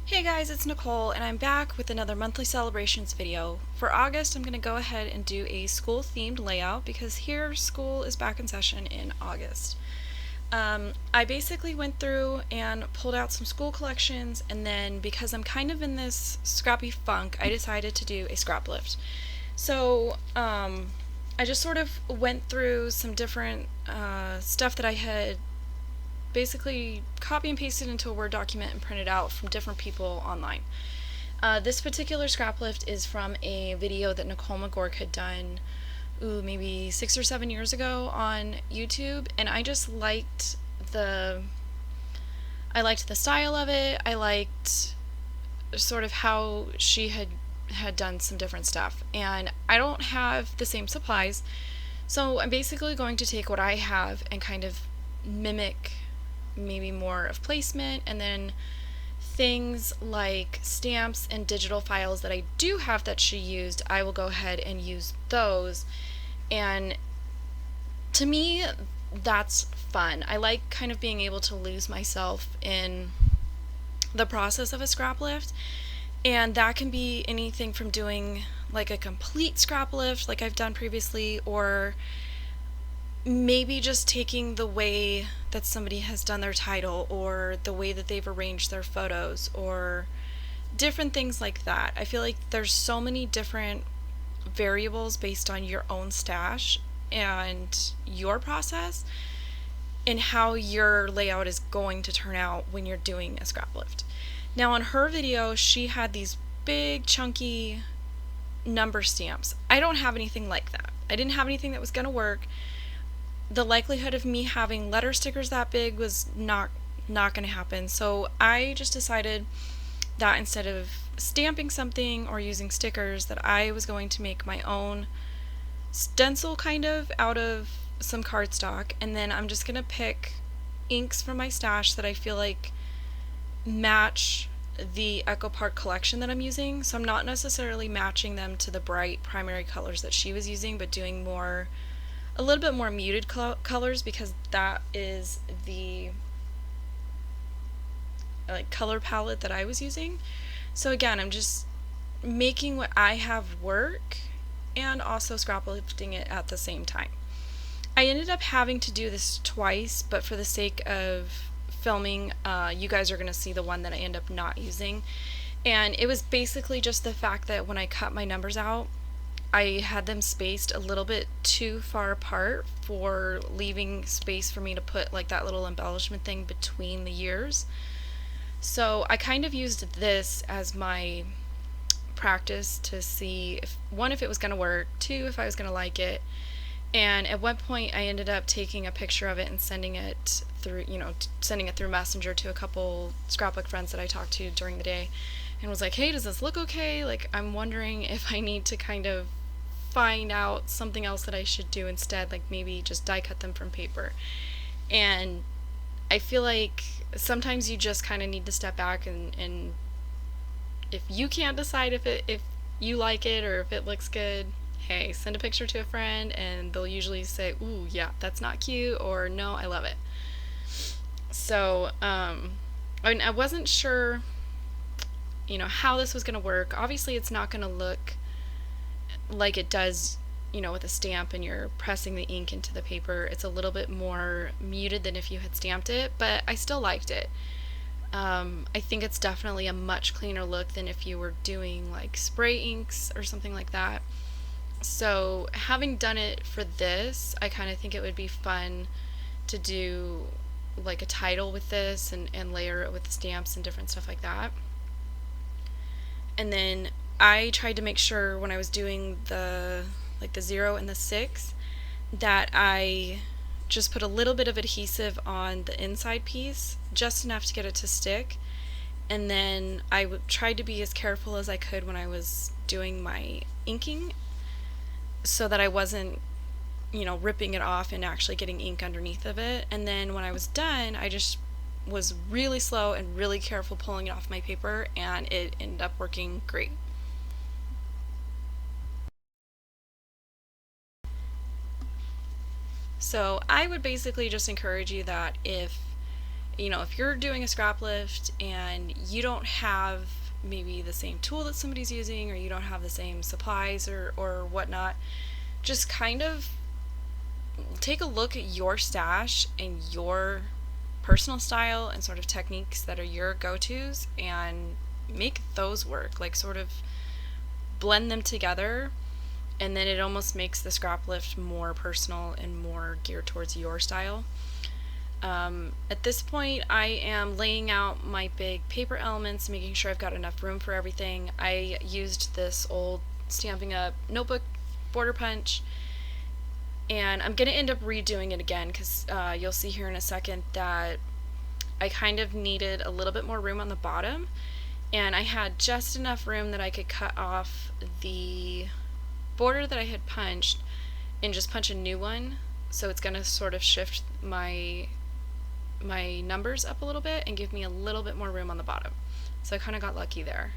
Hey guys, it's Nicole and I'm back with another monthly celebrations video. For August, I'm going to go ahead and do a school themed layout because here school is back in session in August. I basically went through and pulled out some school collections, and then because I'm kind of in this scrappy funk, I decided to do a scrap lift. So I just sort of went through some different stuff that I had basically copy and pasted into a Word document and printed out from different people online. This particular scrap lift is from a video that Nicole McGork had done, maybe 6 or 7 years ago on YouTube, and I just liked the style of it. I liked sort of how she had done some different stuff, and I don't have the same supplies, so I'm basically going to take what I have and kind of mimic maybe more of placement, and then things like stamps and digital files that I do have that she used, I will go ahead and use those. And to me, that's fun. I like kind of being able to lose myself in the process of a scrap lift, and that can be anything from doing like a complete scrap lift like I've done previously, or maybe just taking the way that somebody has done their title or the way that they've arranged their photos or different things like that. I feel like there's so many different variables based on your own stash and your process and how your layout is going to turn out when you're doing a scrap lift. Now on her video, she had these big chunky number stamps. I don't have anything like that. I didn't have anything that was going to work. The likelihood of me having letter stickers that big was not going to happen. So I just decided that instead of stamping something or using stickers, that I was going to make my own stencil kind of out of some cardstock, and then I'm just going to pick inks from my stash that I feel like match the Echo Park collection that I'm using. So I'm not necessarily matching them to the bright primary colors that she was using, but doing a little bit more muted colors, because that is the color palette that I was using. So again, I'm just making what I have work and also scraplifting it at the same time. I ended up having to do this twice, but for the sake of filming, you guys are going to see the one that I end up not using. And it was basically just the fact that when I cut my numbers out, I had them spaced a little bit too far apart for leaving space for me to put like that little embellishment thing between the years. So I kind of used this as my practice to see if it was going to work, two, if I was going to like it. And at one point I ended up taking a picture of it and sending it through Messenger to a couple scrapbook friends that I talked to during the day, and was like, hey, does this look okay? Like, I'm wondering if I need to kind of find out something else that I should do instead, like maybe just die cut them from paper. And I feel like sometimes you just kind of need to step back, and if you can't decide if you like it or if it looks good, hey, send a picture to a friend and they'll usually say, ooh, yeah, that's not cute, or no, I love it. So I wasn't sure how this was going to work. Obviously it's not going to look like it does with a stamp and you're pressing the ink into the paper. It's a little bit more muted than if you had stamped it, but I still liked it. I think it's definitely a much cleaner look than if you were doing like spray inks or something like that. So having done it for this, I kind of think it would be fun to do like a title with this and layer it with the stamps and different stuff like that. And then I tried to make sure when I was doing the 0 and the 6 that I just put a little bit of adhesive on the inside piece, just enough to get it to stick. And then I tried to be as careful as I could when I was doing my inking, so that I wasn't ripping it off and actually getting ink underneath of it. And then when I was done, I just was really slow and really careful pulling it off my paper, and it ended up working great. So I would basically just encourage you that if if you're doing a scrap lift and you don't have maybe the same tool that somebody's using, or you don't have the same supplies or whatnot, just kind of take a look at your stash and your personal style and sort of techniques that are your go-tos and make those work. Like, sort of blend them together, and then it almost makes the scrap lift more personal and more geared towards your style. At this point, I am laying out my big paper elements, making sure I've got enough room for everything. I used this old Stampin' Up! Notebook border punch, and I'm going to end up redoing it again because you'll see here in a second that I kind of needed a little bit more room on the bottom, and I had just enough room that I could cut off the border that I had punched and just punch a new one. So it's going to sort of shift my numbers up a little bit and give me a little bit more room on the bottom. So I kind of got lucky there.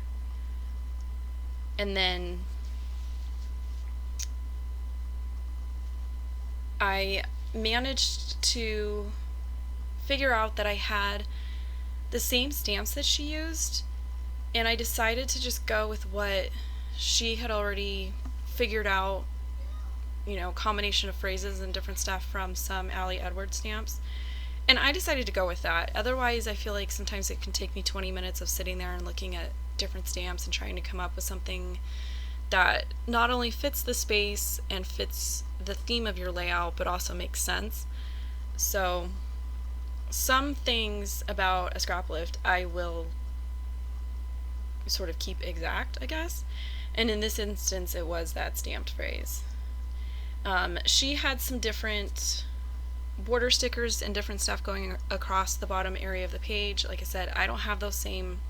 And then I managed to figure out that I had the same stamps that she used, and I decided to just go with what she had already figured out, combination of phrases and different stuff from some Allie Edwards stamps. And I decided to go with that. Otherwise, I feel like sometimes it can take me 20 minutes of sitting there and looking at different stamps and trying to come up with something that not only fits the space and fits the theme of your layout, but also makes sense. So some things about a scrap lift I will sort of keep exact, I guess. And in this instance, it was that stamped phrase. She had some different border stickers and different stuff going across the bottom area of the page. Like I said, I don't have those same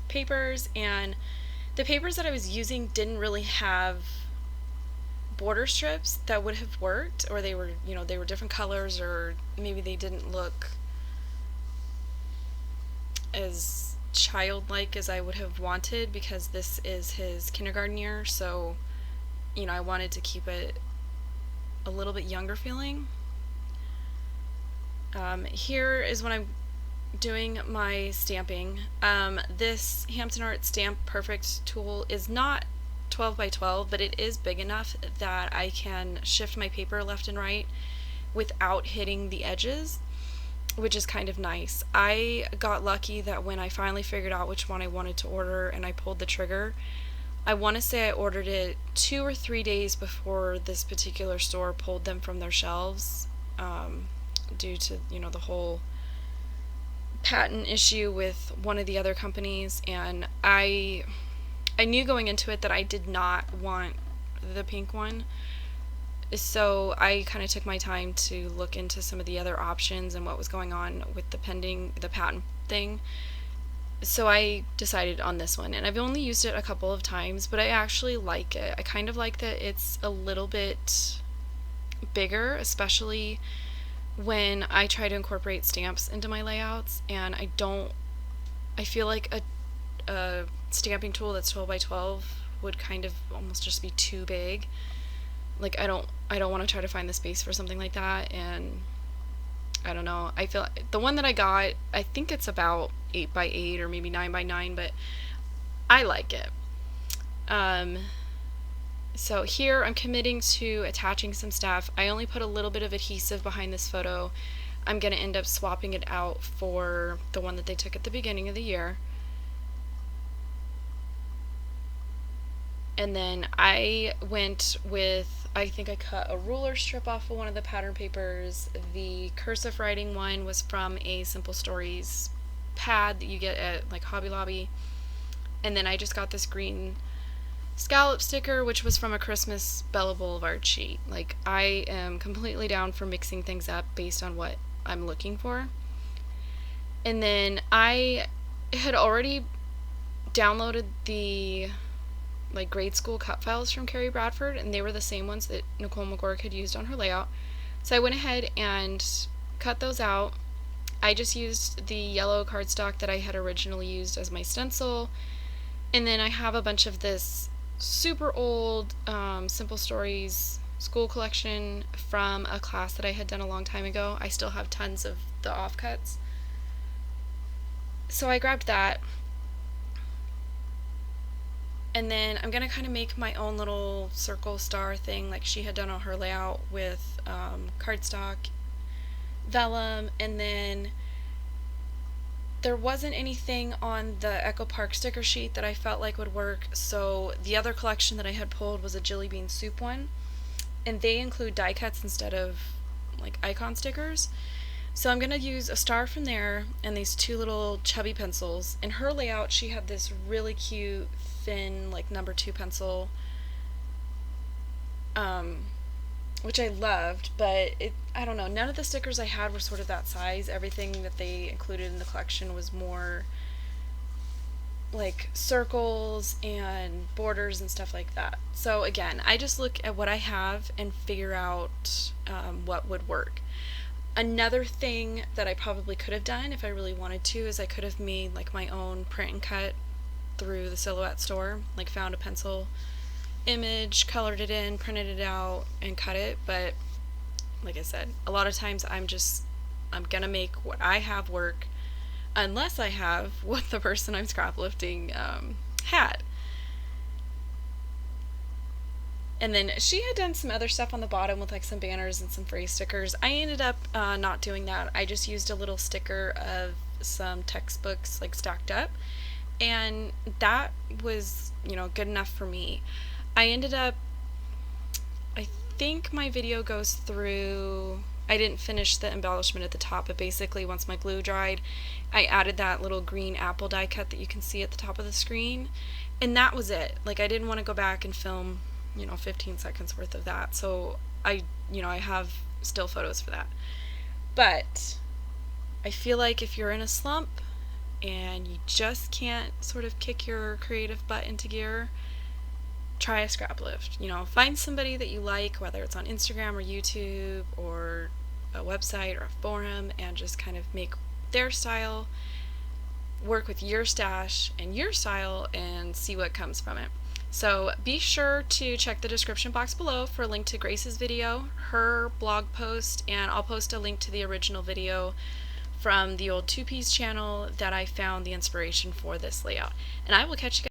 papers, and the papers that I was using didn't really have border strips that would have worked, or they were different colors, or maybe they didn't look as childlike as I would have wanted, because this is his kindergarten year, so I wanted to keep it a little bit younger feeling. Here is when I'm doing my stamping. This Hampton Art Stamp Perfect tool is not 12 by 12, but it is big enough that I can shift my paper left and right without hitting the edges, which is kind of nice. I got lucky that when I finally figured out which one I wanted to order and I pulled the trigger, I want to say I ordered it 2 or 3 days before this particular store pulled them from their shelves, due to the whole patent issue with one of the other companies. And I knew going into it that I did not want the pink one, so I kind of took my time to look into some of the other options and what was going on with the patent thing. So I decided on this one, and I've only used it a couple of times, but I actually like it. I kind of like that it's a little bit bigger, especially when I try to incorporate stamps into my layouts, and I feel like a stamping tool that's 12 by 12 would kind of almost just be too big. Like, I don't want to try to find the space for something like that, and I don't know. I feel the one that I got, I think it's about 8 by 8 or maybe 9 by 9, but I like it. So here I'm committing to attaching some stuff. I only put a little bit of adhesive behind this photo. I'm going to end up swapping it out for the one that they took at the beginning of the year. And then I went with, I think I cut a ruler strip off of one of the pattern papers. The cursive writing one was from a Simple Stories pad that you get at like Hobby Lobby. And then I just got this green scallop sticker, which was from a Christmas Bella Boulevard sheet. Like, I am completely down for mixing things up based on what I'm looking for. And then I had already downloaded the grade school cut files from Carrie Bradford, and they were the same ones that Nicole McGork had used on her layout. So I went ahead and cut those out. I just used the yellow cardstock that I had originally used as my stencil, and then I have a bunch of this super old Simple Stories school collection from a class that I had done a long time ago. I still have tons of the offcuts. So I grabbed that, and then I'm gonna kind of make my own little circle star thing like she had done on her layout with cardstock, vellum, and then there wasn't anything on the Echo Park sticker sheet that I felt like would work, so the other collection that I had pulled was a Jelly Bean Soup one, and they include die cuts instead of like icon stickers. So I'm gonna use a star from there and these two little chubby pencils. In her layout, she had this really cute, thin, like #2 pencil, um, which I loved, but I don't know, none of the stickers I had were sort of that size. Everything that they included in the collection was more like circles and borders and stuff like that. So again, I just look at what I have and figure out what would work. Another thing that I probably could have done if I really wanted to is I could have made like my own print and cut through the Silhouette store, like found a pencil image, colored it in, printed it out, and cut it. But like I said, a lot of times I'm gonna make what I have work, unless I have what the person I'm scraplifting had. And then she had done some other stuff on the bottom with like some banners and some phrase stickers. I ended up not doing that. I just used a little sticker of some textbooks like stacked up, and that was, good enough for me. I ended up, I think my video goes through, I didn't finish the embellishment at the top, but basically once my glue dried, I added that little green apple die cut that you can see at the top of the screen, and that was it. Like, I didn't want to go back and film 15 seconds worth of that, so I have still photos for that. But I feel like if you're in a slump and you just can't sort of kick your creative butt into gear, try a scrap lift. Find somebody that you like, whether it's on Instagram or YouTube or a website or a forum, and just kind of make their style work with your stash and your style and see what comes from it. So be sure to check the description box below for a link to Grace's video, her blog post, and I'll post a link to the original video from the old Two Piece channel that I found the inspiration for this layout. And I will catch you guys